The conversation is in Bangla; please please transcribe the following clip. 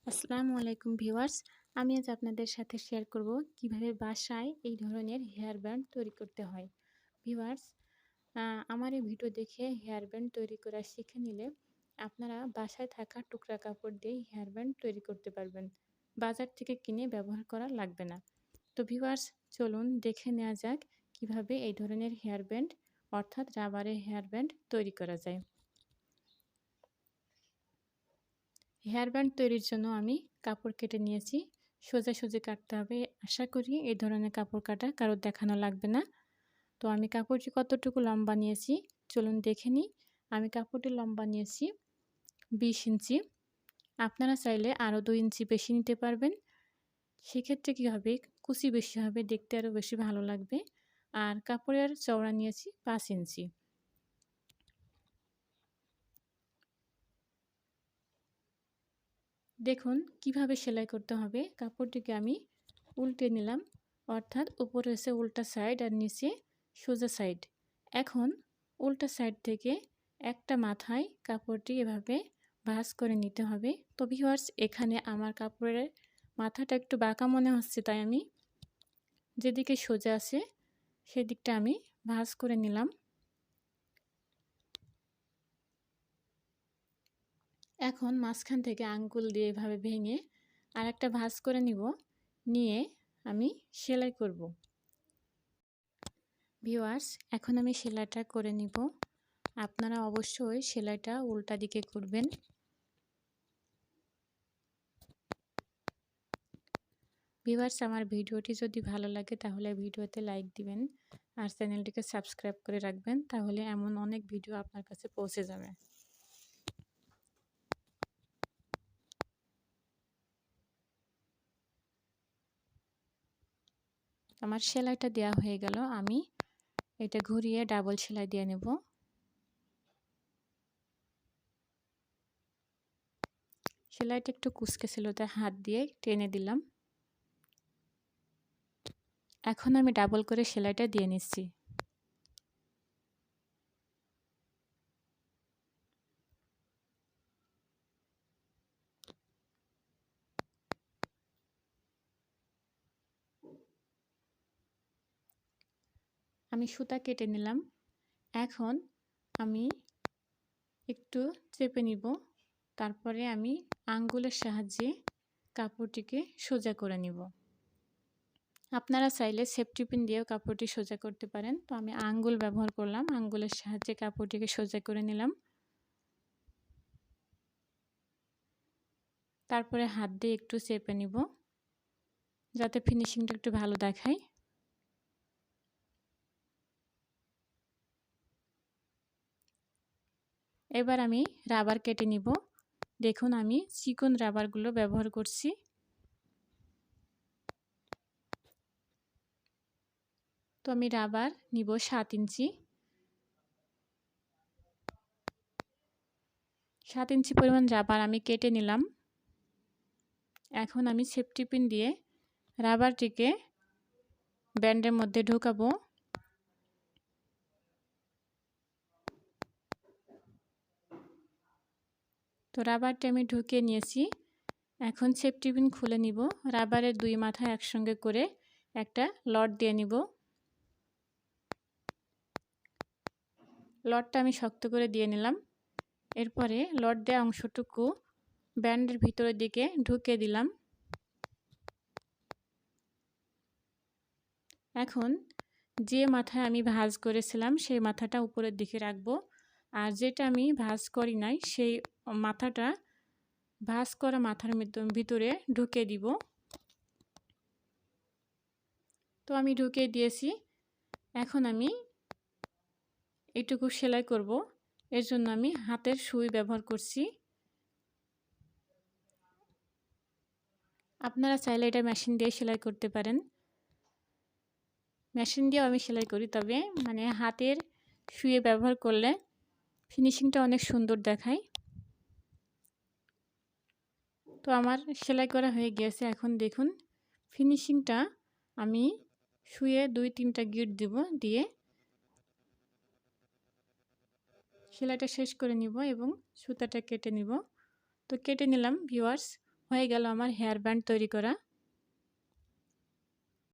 আসসালামু আলাইকুম ভিউয়ার্স। আমি আজ আপনাদের সাথে শেয়ার করব কিভাবে বাসায় এই ধরনের হেয়ার ব্যান্ড তৈরি করতে হয়। ভিউয়ার্স, আমার এই ভিডিও দেখে হেয়ার ব্যান্ড তৈরি করা শিখে নিলে আপনারা বাসায় থাকা টুকরা কাপড় দিয়ে হেয়ার ব্যান্ড তৈরি করতে পারবেন। বাজার থেকে কিনে ব্যবহার করা লাগবে না। তো ভিউয়ার্স, চলুন দেখে নেওয়া যাক কিভাবে এই ধরনের হেয়ার ব্যান্ড অর্থাৎ রাবারের হেয়ার ব্যান্ড তৈরি করা যায়। হেয়ার ব্যান্ড তৈরির জন্য আমি কাপড় কেটে নিয়েছি। সোজাসুজি কাটতে হবে। আশা করি এই ধরনের কাপড় কাটা কারোর দেখানো লাগবে না। তো আমি কাপড়টি কতটুকু লম্বা নিয়েছি চলুন দেখে নিই। আমি কাপড়টি লম্বা নিয়েছি 20 ইঞ্চি। আপনারা চাইলে আরও 2 ইঞ্চি বেশি নিতে পারবেন। সেক্ষেত্রে কী হবে, কুচি বেশি হবে, দেখতে আরও বেশি ভালো লাগবে। আর কাপড়ের চওড়া নিয়েছি 5 ইঞ্চি। দেখুন কিভাবে সেলাই করতে হবে। কাপড়টিকে আমি উল্টে নিলাম, অর্থাৎ উপরে হচ্ছে উল্টা সাইড আর নিচে সোজা সাইড। এখন উল্টা সাইড থেকে একটা মাথায় কাপড়টি এভাবে ভাঁজ করে নিতে হবে। তো ভিউয়ার্স, এখানে আমার কাপড়ের মাথাটা একটু বাঁকা মনে হচ্ছে, তাই আমি যেদিকে সোজা আছে সেদিকটা আমি ভাঁজ করে নিলাম। এখন মাঝখান থেকে আঙ্গুল দিয়ে এভাবে ভেঙে আরেকটা ভাঁজ করে নিব, নিয়ে আমি সেলাই করব। ভিউয়ার্স, এখন আমি সেলাইটা করে নিব। আপনারা অবশ্যই সেলাইটা উল্টা দিকে করবেন। ভিউয়ার্স, আমার ভিডিওটি যদি ভালো লাগে তাহলে ভিডিওতে লাইক দিবেন আর চ্যানেলটিকে সাবস্ক্রাইব করে রাখবেন, তাহলে এমন অনেক ভিডিও আপনার কাছে পৌঁছে যাবে। আমার সেলাইটা দেওয়া হয়ে গেল। আমি এটা ঘুরিয়ে ডাবল সেলাই দিয়ে নেব। সেলাইটা একটু কুঁচকে ছিল, তাই হাত দিয়ে টেনে দিলাম। এখন আমি ডাবল করে সেলাইটা দিয়ে নিচ্ছি। আমি সুতা কেটে নিলাম। এখন আমি একটু চেপে নিব, তারপরে আমি আঙ্গুলের সাহায্যে কাপড়টিকে সোজা করে নিব। আপনারা চাইলে সেফটি পিন দিয়েও কাপড়টি সোজা করতে পারেন। তো আমি আঙ্গুল ব্যবহার করলাম, আঙ্গুলের সাহায্যে কাপড়টিকে সোজা করে নিলাম। তারপরে হাত দিয়ে একটু চেপে নিব, যাতে ফিনিশিংটা একটু ভালো দেখায়। এবার আমি রাবার কেটে নিব। দেখুন আমি চিকন রাবারগুলো ব্যবহার করছি। তো আমি রাবার নিব 7 ইঞ্চি। 7 ইঞ্চি পরিমাণ রাবার আমি কেটে নিলাম। এখন আমি সেফটি পিন দিয়ে রাবারটিকে ব্যান্ডের মধ্যে ঢোকাবো। তো রাবারটি আমি ঢুকিয়ে নিয়েছি। এখন সেফটি পিন খুলে নিব। রাবারের দুই মাথা একসঙ্গে করে একটা লট দিয়ে নিব। লটটা আমি শক্ত করে দিয়ে নিলাম। এরপরে লট দেওয়া অংশটুকু ব্যান্ডের ভিতরের দিকে ঢুকিয়ে দিলাম। এখন যে মাথায় আমি ভাঁজ করেছিলাম সেই মাথাটা উপরের দিকে রাখবো, আর যেটা আমি ভাঁজ করি নাই সেই মাথাটা ভাঁজ করা মাথার ভিতরে ঢুকিয়ে দিব। তো আমি ঢুকিয়ে দিয়েছি। এখন আমি এইটুকু সেলাই করব। এর জন্য আমি হাতের সুই ব্যবহার করছি। আপনারা চাইলে এটা মেশিন দিয়ে সেলাই করতে পারেন। মেশিন দিয়েও আমি সেলাই করি, তবে হাতের সুই ব্যবহার করলে ফিনিশিংটা অনেক সুন্দর দেখায়। তো আমার সেলাই করা হয়ে গিয়েছে। এখন দেখুন ফিনিশিংটা আমি সুইয়ে 2-3টা গিট দেব, দিয়ে সেলাইটা শেষ করে নিব এবং সুতাটা কেটে নিব। তো কেটে নিলাম ভিউয়ার্স। হয়ে গেল আমার হেয়ার ব্যান্ড তৈরি করা।